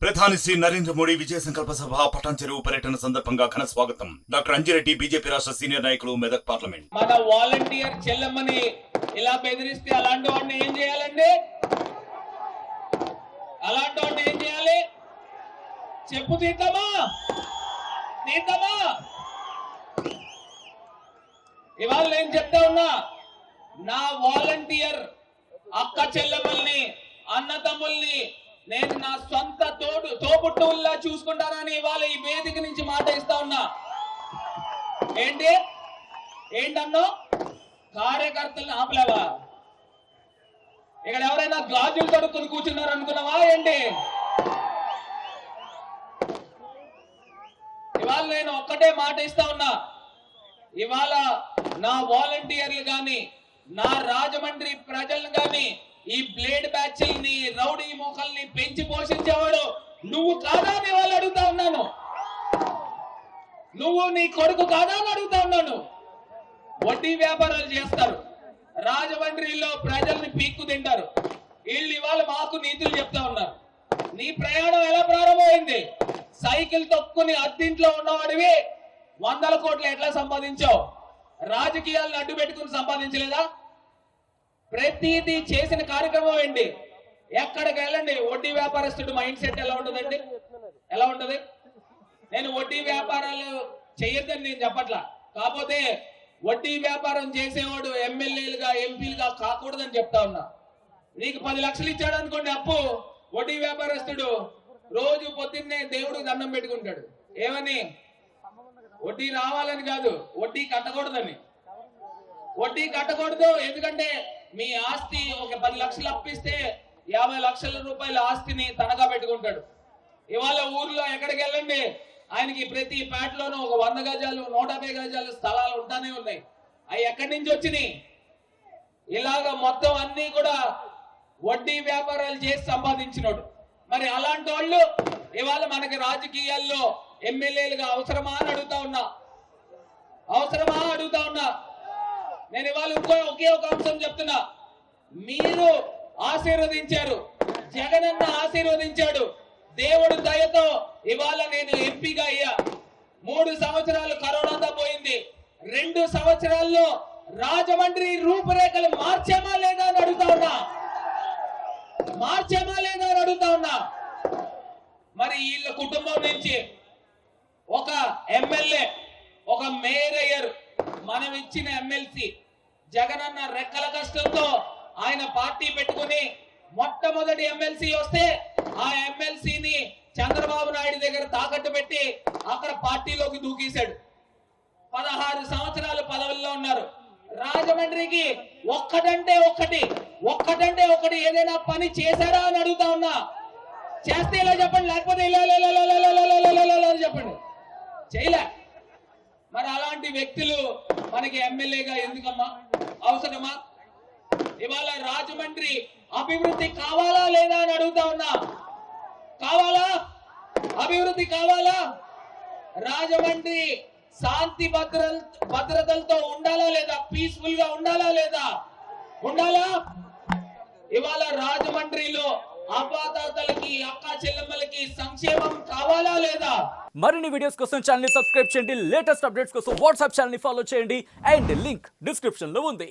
ప్రధాని శ్రీ నరేంద్ర మోడీ విజయ సంకల్ప సభ పటాన్ చెరువు పర్యటన సందర్భంగా ఘన స్వాగతం. డాక్టర్ అంజిరెడ్డి బీజేపీ రాష్ట్ర సీనియర్ నాయకులు, మెదక్ పార్లమెంట్. మన వాలంటీర్ చెల్లెమ్మని ఇలా బెదిరిస్తే అలాంటి వాడిని ఏం చేయాలండి? అలాంటి వాడిని ఏం చేయాలి? చెప్పు తీద్దామా? ఇవాళ నేను చెప్తా ఉన్నా, నా వాలంటీర్ అక్క చెల్లెమ్మల్ని, అన్న తమ్ముల్ని నేను నా సొంత తోబుట్టువుల్లా చూసుకుంటానని ఇవాళ ఈ వేదిక నుంచి మాట ఇస్తా ఉన్నా. ఏంటన్నో కార్యకర్తల్ని ఆపలేవా? ఇక్కడ ఎవరైనా గాజులు తడుక్కుని కూర్చున్నారు అనుకున్నావా ఏంటి? ఇవాళ నేను ఒక్కటే మాట ఇస్తా ఉన్నా, ఇవాళ నా వాలంటీర్లు గాని, నా రాజమండ్రి ప్రజలను గాని, ఈ బ్లేడ్ బ్యాచ్ల్ని, రౌడీ మోకల్ని పెంచి పోషించేవాడు నువ్వు కాదా అని వాళ్ళు అడుగుతా ఉన్నాను. నువ్వు నీ కొడుకు కాదా అని అడుగుతా ఉన్నాను. వడ్డీ వ్యాపారాలు చేస్తారు, రాజమండ్రిలో ప్రజల్ని పీక్కు తింటారు. వీళ్ళు ఇవాళ మాకు నీతులు చెప్తా ఉన్నారు. నీ ప్రయాణం ఎలా ప్రారంభమైంది? సైకిల్ తొక్కుని అద్దింట్లో ఉన్నవాడివి 100 కోట్లు ఎట్లా సంపాదించావు? రాజకీయాలను అడ్డు పెట్టుకుని సంపాదించలేదా? ప్రతిదీ చేసిన కార్యక్రమం ఏంటి? ఎక్కడికి వెళ్ళండి, వడ్డీ వ్యాపారస్తుడు మైండ్ సెట్ ఎలా ఉంటుందండి? ఎలా ఉంటది? నేను వడ్డీ వ్యాపారాలు చేయొద్దని నేను చెప్పట్లా, కాకపోతే వడ్డీ వ్యాపారం చేసేవాడు ఎమ్మెల్యేలుగా, ఎంపీలుగా కాకూడదని చెప్తా ఉన్నా. నీకు 10 లక్షలు ఇచ్చాడు అనుకోండి అప్పు, వడ్డీ వ్యాపారస్తుడు రోజు పొద్దున్నే దేవుడికి దండం పెట్టుకుంటాడు. ఏమని? వడ్డీ రావాలని కాదు, వడ్డీ కట్టకూడదని. వడ్డీ కట్టకూడదు, ఎందుకంటే మీ ఆస్తి ఒక 10 లక్షలు అప్పిస్తే 50 లక్షల రూపాయల ఆస్తిని తనగా పెట్టుకుంటాడు. ఇవాళ ఊర్లో ఎక్కడికి వెళ్ళండి, ఆయనకి ప్రతి పేటలోనూ ఒక 100 గజాలు, 150 గజాలు స్థలాలు ఉంటానే ఉన్నాయి. అవి ఎక్కడి నుంచి వచ్చినాయి? ఇలాగ మొత్తం అన్ని కూడా వడ్డీ వ్యాపారాలు చేసి సంపాదించినోడు. మరి అలాంటి వాళ్ళు ఇవాళ మనకి రాజకీయాల్లో ఎమ్మెల్యేలుగా అవసరమా అని అడుగుతా ఉన్నా. అవసరమా అడుగుతా ఉన్నా. నేను ఇవాళ ఒకే ఒక అంశం చెప్తున్నా. మీరు ఆశీర్వదించారు, జగనన్న ఆశీర్వదించాడు, దేవుడు దయతో ఇవాళ నేను ఎంపీగా అయ్యా. 3 సంవత్సరాలు కరోనాతో పోయింది. 2 సంవత్సరాల్లో రాజమండ్రి రూపురేఖలు మార్చామా లేదా అని అడుగుతా ఉన్నా. మార్చామా లేదా అని అడుగుతా ఉన్నా. మరి వీళ్ళ కుటుంబం నుంచి ఒక ఎమ్మెల్యే, ఒక మేయర్ అయ్యారు. మనం ఇచ్చిన ఎమ్మెల్సీ జగనన్న రెక్కల కష్టంతో ఆయన పార్టీ పెట్టుకుని మొట్టమొదటి ఎమ్మెల్సీ వస్తే ఆ ఎమ్మెల్సీని చంద్రబాబు నాయుడు దగ్గర తాకట్టు పెట్టి అక్కడ పార్టీలోకి దూకేశాడు. 16 సంవత్సరాలు పదవుల్లో ఉన్నారు. రాజమండ్రికి ఒక్కటంటే ఒకటి ఏదైనా పని చేశారా అని అడుగుతా ఉన్నా. చేస్తే ఇలా చెప్పండి, లేకపోతే ఇలా చెప్పండి. చేయలే. మరి అలాంటి వ్యక్తులు మనకి ఎమ్మెల్యేగా ఎందుకమ్మా? అవసరమా? ఇవాళ రాజమండ్రి అభివృద్ధి కావాలా లేదా అని అడుగుతా ఉన్నా. కావాలా? అభివృద్ధి కావాలా? రాజమండ్రి శాంతి భద్రతలతో ఉండాలా లేదా? పీస్ఫుల్ గా ఉండాలా లేదా? ఉండాలా? ఇవాళ రాజమండ్రిలో అపాతాతలకి, అక్క చెల్లెమ్మలకి సంక్షేమం కావాలా లేదా? మరిన్ని వీడియోస్ కోసం ఛానల్ ని సబ్స్క్రైబ్ చేయండి. లేటెస్ట్ అప్డేట్స్ కోసం వాట్సాప్ ఛానల్ ని ఫాలో చేయండి. అండ్ లింక్ డిస్క్రిప్షన్ లో ఉంది.